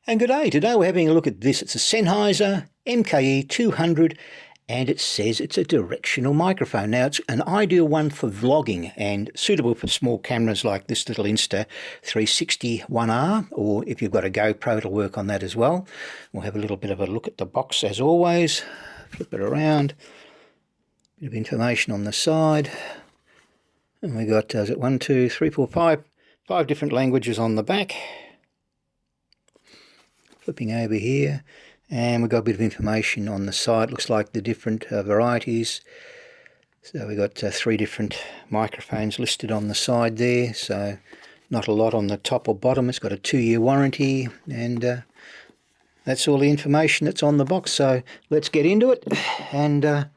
And good day, today we're having a look at this. It's a Sennheiser MKE 200 and it says it's a directional microphone. Now it's an ideal one for vlogging and suitable for small cameras like this little Insta 360 1R, or if you've got a GoPro it'll work on that as well. We'll have a little bit of a look at the box as always. Flip it around, bit of information on the side. And we got, is it 1, 2, 3, 4, 5 different languages on the back. Flipping over here, and we've got a bit of information on the side. Looks like the different varieties. So we've got 3 different microphones listed on the side there, so not a lot on the top or bottom. It's got a 2-year warranty, and that's all the information that's on the box. So let's get into it, and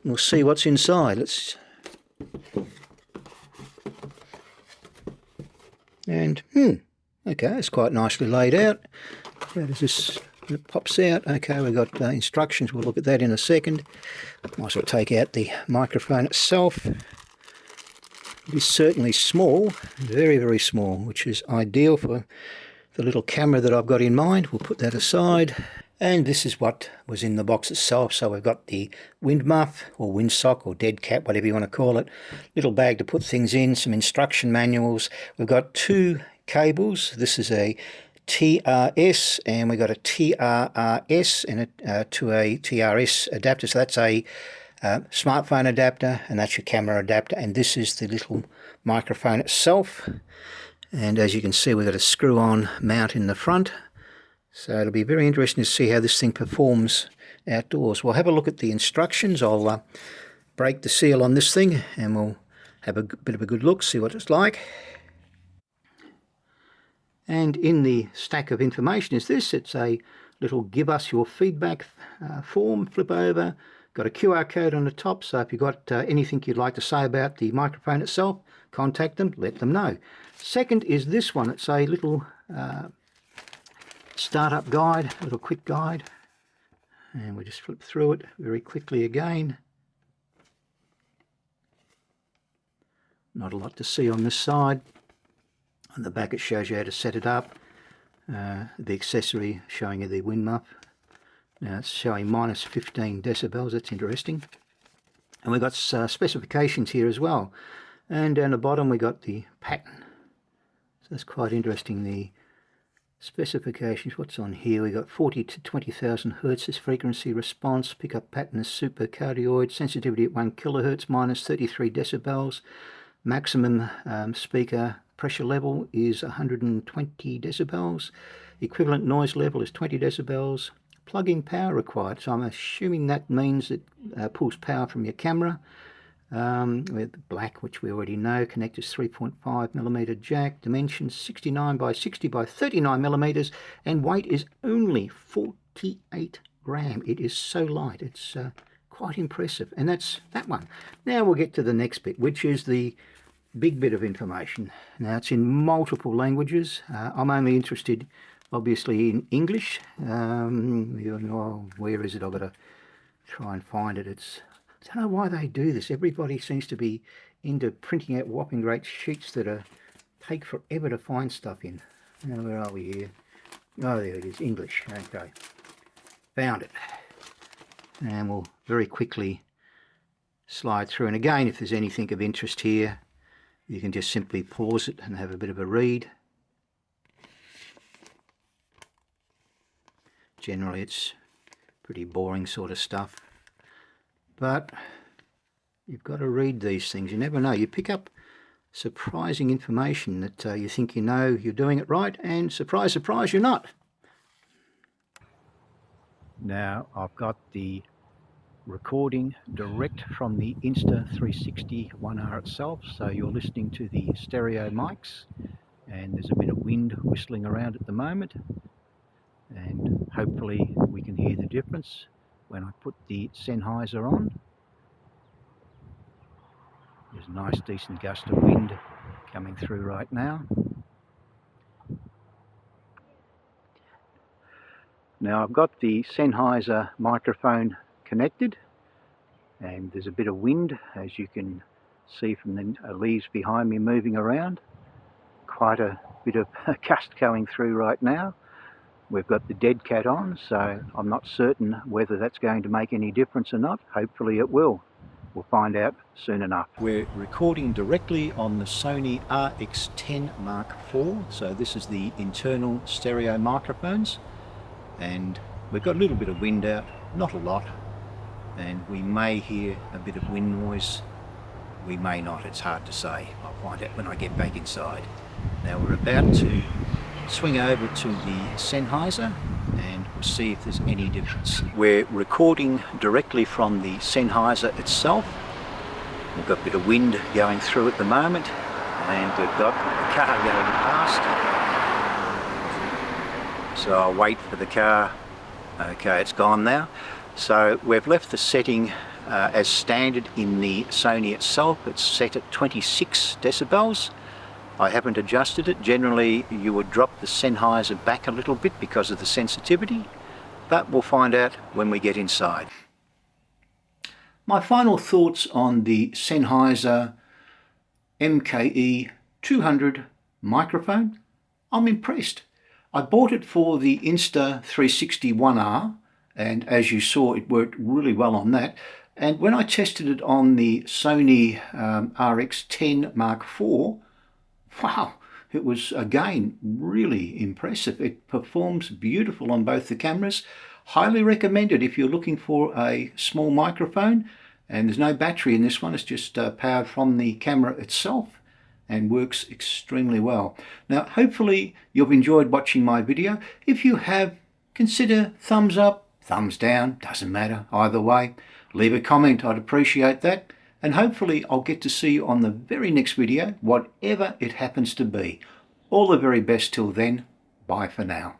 we'll see what's inside. Okay, it's quite nicely laid out. How does this, it pops out. Okay, we've got instructions. We'll look at that in a second. Might as well take out the microphone itself. It is certainly small, very, very small, which is ideal for the little camera that I've got in mind. We'll put that aside. And this is what was in the box itself. So we've got the wind muff or windsock or dead cat, whatever you want to call it. Little bag to put things in, some instruction manuals. We've got 2 cables. This is a TRS, and we got a TRRS and to a TRS adapter. So that's a smartphone adapter, and that's your camera adapter. And this is the little microphone itself. And as you can see, we've got a screw-on mount in the front. So it'll be very interesting to see how this thing performs outdoors. We'll have a look at the instructions. I'll break the seal on this thing, and we'll have a bit of a good look, see what it's like. And in the stack of information is this. It's a little give us your feedback form. Flip over. Got a QR code on the top, so if you've got anything you'd like to say about the microphone itself, contact them, let them know. Second is this one. It's a little startup guide, a little quick guide. And we just flip through it very quickly again. Not a lot to see on this side. On the back it shows you how to set it up. The accessory showing you the wind muff. Now it's showing minus 15 decibels, that's interesting. And we've got specifications here as well. And down the bottom we got the pattern. So that's quite interesting, the specifications. What's on here? We got 40 to 20,000 hertz is frequency response. Pickup pattern is super-cardioid. Sensitivity at 1 kilohertz, minus 33 decibels. Maximum speaker pressure level is 120 decibels. Equivalent noise level is 20 decibels. Plug-in power required, so I'm assuming that means it pulls power from your camera. With black, which we already know. Connectors 3.5mm jack. Dimensions 69 by 60 by 39 millimeters, and weight is only 48 gram. It is so light. It's quite impressive, and that's that one. Now we'll get to the next bit, which is the big bit of information. Now it's in multiple languages. I'm only interested obviously in English. Where is it? I've got to try and find it. I don't know why they do this. Everybody seems to be into printing out whopping great sheets that take forever to find stuff in. Now, where are we here? Oh, there it is, English. Okay, found it. And we'll very quickly slide through. And again, if there's anything of interest here, you can just simply pause it and have a bit of a read. Generally, it's pretty boring sort of stuff. But you've got to read these things. You never know. You pick up surprising information that you think you know you're doing it right, and surprise, surprise, you're not. Now I've got the recording direct from the Insta360 1R itself, so you're listening to the stereo mics, and there's a bit of wind whistling around at the moment, and hopefully we can hear the difference when I put the Sennheiser on. There's a nice decent gust of wind coming through right now. Now I've got the Sennheiser microphone connected, and there's a bit of wind, as you can see from the leaves behind me moving around. Quite a bit of gust going through right now. We've got the dead cat on, so I'm not certain whether that's going to make any difference or not. Hopefully it will. We'll find out soon enough. We're recording directly on the Sony RX10 Mark IV, so this is the internal stereo microphones, and we've got a little bit of wind out, not a lot, and we may hear a bit of wind noise. We may not, it's hard to say. I'll find out when I get back inside. Now we're about to swing over to the Sennheiser and we'll see if there's any difference. We're recording directly from the Sennheiser itself. We've got a bit of wind going through at the moment, and we've got a car going past. So I'll wait for the car. Okay, it's gone now. So we've left the setting as standard in the Sony itself. It's set at 26 decibels. I haven't adjusted it. Generally you would drop the Sennheiser back a little bit because of the sensitivity, but we'll find out when we get inside. My final thoughts on the Sennheiser MKE 200 microphone. I'm impressed. I bought it for the Insta360 1R, and as you saw it worked really well on that. And when I tested it on the Sony RX10 Mark IV, wow, it was again really impressive. It performs beautiful on both the cameras. Highly recommended if you're looking for a small microphone, and there's no battery in this one. It's just powered from the camera itself and works extremely well. Now hopefully you've enjoyed watching my video. If you have, consider thumbs up, thumbs down, doesn't matter either way. Leave a comment, I'd appreciate that. And hopefully I'll get to see you on the very next video, whatever it happens to be. All the very best till then. Bye for now.